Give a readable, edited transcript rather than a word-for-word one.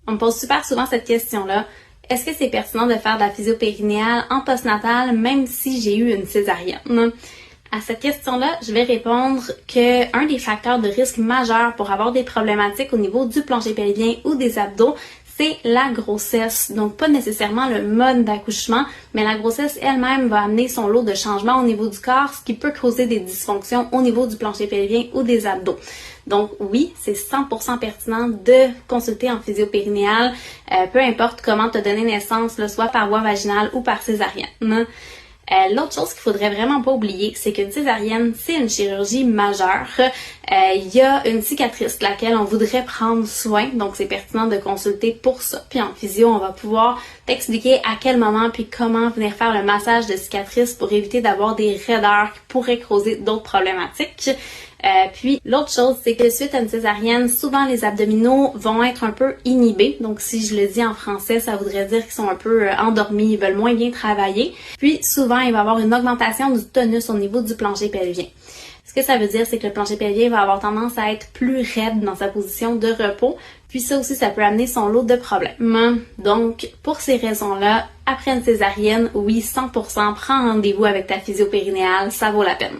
On me pose super souvent cette question-là. Est-ce que c'est pertinent de faire de la physio périnéale en postnatal même si j'ai eu une césarienne? À cette question-là, je vais répondre que un des facteurs de risque majeurs pour avoir des problématiques au niveau du plancher pelvien ou des abdos, c'est la grossesse. Donc, pas nécessairement le mode d'accouchement, mais la grossesse elle-même va amener son lot de changements au niveau du corps, ce qui peut causer des dysfonctions au niveau du plancher pelvien ou des abdos. Donc oui, c'est 100% pertinent de consulter en physio périnéale, peu importe comment tu as donné naissance, là, soit par voie vaginale ou par césarienne. L'autre chose qu'il faudrait vraiment pas oublier, c'est qu'une césarienne, c'est une chirurgie majeure. Il y a une cicatrice de laquelle on voudrait prendre soin, donc c'est pertinent de consulter pour ça. Puis en physio, on va pouvoir t'expliquer à quel moment puis comment venir faire le massage de cicatrice pour éviter d'avoir des raideurs qui pourraient causer d'autres problématiques. Puis l'autre chose, c'est que suite à une césarienne, souvent les abdominaux vont être un peu inhibés. Donc si je le dis en français, ça voudrait dire qu'ils sont un peu endormis, ils veulent moins bien travailler. Puis souvent, il va y avoir une augmentation du tonus au niveau du plancher pelvien. Ce que ça veut dire, c'est que le plancher pelvien va avoir tendance à être plus raide dans sa position de repos. Puis ça aussi, ça peut amener son lot de problèmes. Donc, pour ces raisons-là, après une césarienne, oui, 100%, prends rendez-vous avec ta physio périnéale, ça vaut la peine.